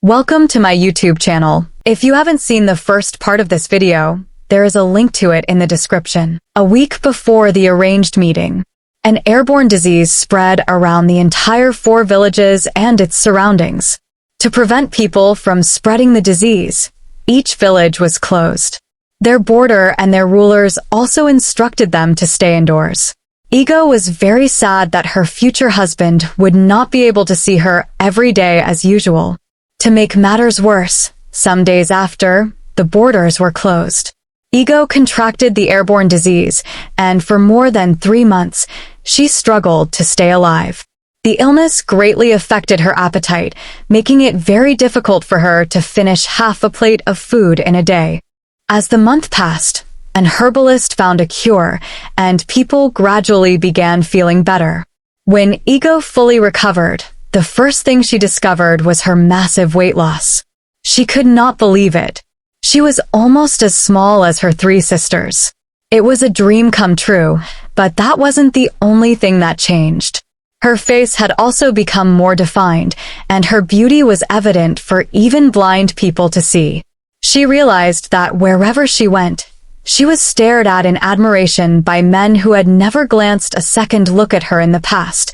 Welcome to my YouTube channel. If you haven't seen the first part of this video, there is a link to it in the description. A week before the arranged meeting, an airborne disease spread around the entire 4 villages and its surroundings. To prevent people from spreading the disease, each village was closed. Their border and their rulers also instructed them to stay indoors. Ego was very sad that her future husband would not be able to see her every day as usual. To make matters worse, some days after, the borders were closed. Ego contracted the airborne disease, and for more than 3 months, she struggled to stay alive. The illness greatly affected her appetite, making it very difficult for her to finish half a plate of food in a day. As the month passed, an herbalist found a cure, and people gradually began feeling better. When Ego fully recovered, the first thing she discovered was her massive weight loss. She could not believe it. She was almost as small as her 3 sisters. It was a dream come true, but that wasn't the only thing that changed. Her face had also become more defined, and her beauty was evident for even blind people to see. She realized that wherever she went, she was stared at in admiration by men who had never glanced a second look at her in the past,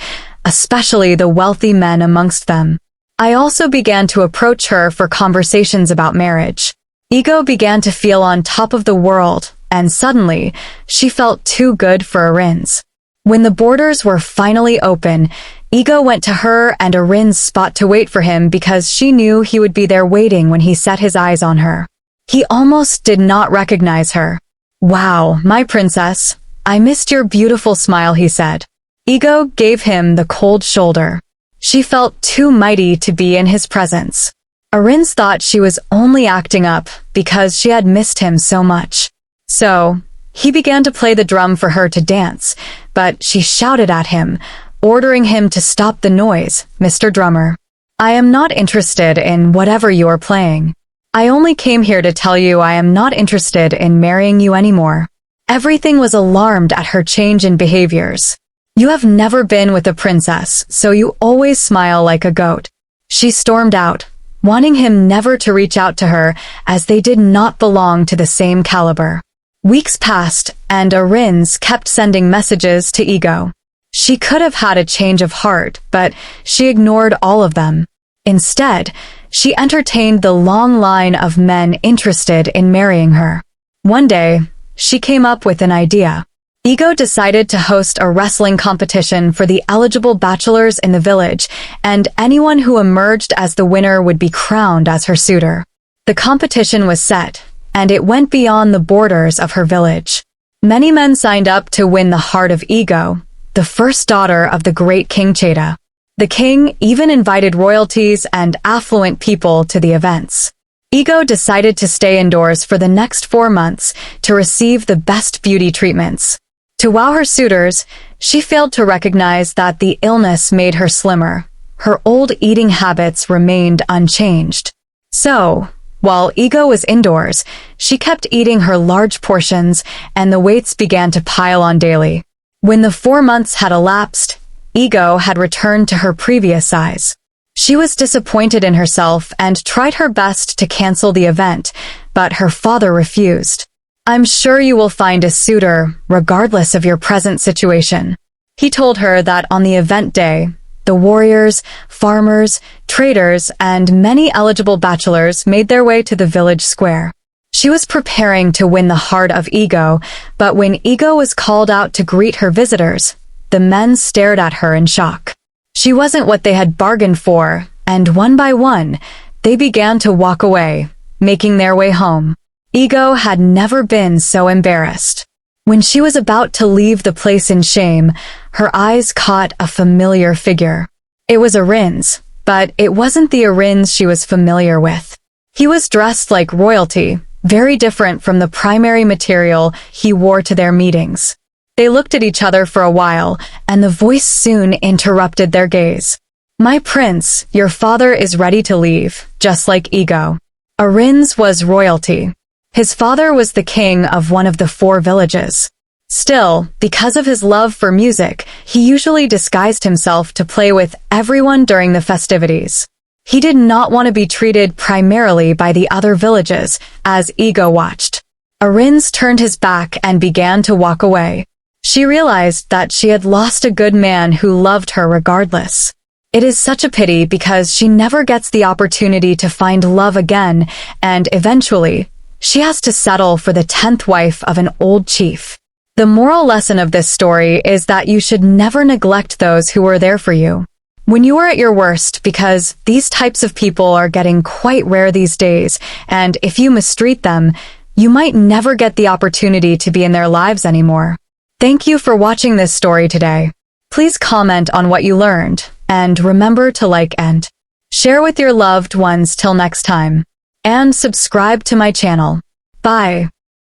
especially the wealthy men amongst them. I also began to approach her for conversations about marriage. Ego began to feel on top of the world, and suddenly, she felt too good for Arin's. When the borders were finally open, Ego went to her and Arin's spot to wait for him because she knew he would be there waiting when he set his eyes on her. He almost did not recognize her. "Wow, my princess, I missed your beautiful smile," he said. Ego gave him the cold shoulder. She felt too mighty to be in his presence. Arin's thought she was only acting up because she had missed him so much. So, he began to play the drum for her to dance, but she shouted at him, ordering him to stop the noise. "Mr. Drummer, I am not interested in whatever you are playing. I only came here to tell you I am not interested in marrying you anymore." Everything was alarmed at her change in behaviors. "You have never been with a princess, so you always smile like a goat." She stormed out, wanting him never to reach out to her as they did not belong to the same caliber. Weeks passed, and Arin's kept sending messages to Ego. She could have had a change of heart, but she ignored all of them. Instead, she entertained the long line of men interested in marrying her. One day, she came up with an idea. Ego decided to host a wrestling competition for the eligible bachelors in the village, and anyone who emerged as the winner would be crowned as her suitor. The competition was set, and it went beyond the borders of her village. Many men signed up to win the heart of Ego, the first daughter of the great King Cheta. The king even invited royalties and affluent people to the events. Ego decided to stay indoors for the next 4 months to receive the best beauty treatments. To wow her suitors, she failed to recognize that the illness made her slimmer. Her old eating habits remained unchanged. So, while Ego was indoors, she kept eating her large portions, and the weights began to pile on daily. When the 4 months had elapsed, Ego had returned to her previous size. She was disappointed in herself and tried her best to cancel the event, but her father refused. "I'm sure you will find a suitor, regardless of your present situation." He told her that on the event day, the warriors, farmers, traders, and many eligible bachelors made their way to the village square. She was preparing to win the heart of Ego, but when Ego was called out to greet her visitors, the men stared at her in shock. She wasn't what they had bargained for, and one by one, they began to walk away, making their way home. Ego had never been so embarrassed. When she was about to leave the place in shame, her eyes caught a familiar figure. It was Arin's, but it wasn't the Arin's she was familiar with. He was dressed like royalty, very different from the primary material he wore to their meetings. They looked at each other for a while, and the voice soon interrupted their gaze. "My prince, your father is ready to leave, just like Ego." Arin's was royalty. His father was the king of one of the 4 villages. Still, because of his love for music, he usually disguised himself to play with everyone during the festivities. He did not want to be treated primarily by the other villages, as Ego watched. Arins turned his back and began to walk away. She realized that she had lost a good man who loved her regardless. It is such a pity because she never gets the opportunity to find love again, and eventually, she has to settle for the 10th wife of an old chief. The moral lesson of this story is that you should never neglect those who are there for you when you are at your worst, because these types of people are getting quite rare these days, and if you mistreat them, you might never get the opportunity to be in their lives anymore. Thank you for watching this story today. Please comment on what you learned, and remember to like and share with your loved ones till next time. And subscribe to my channel. Bye.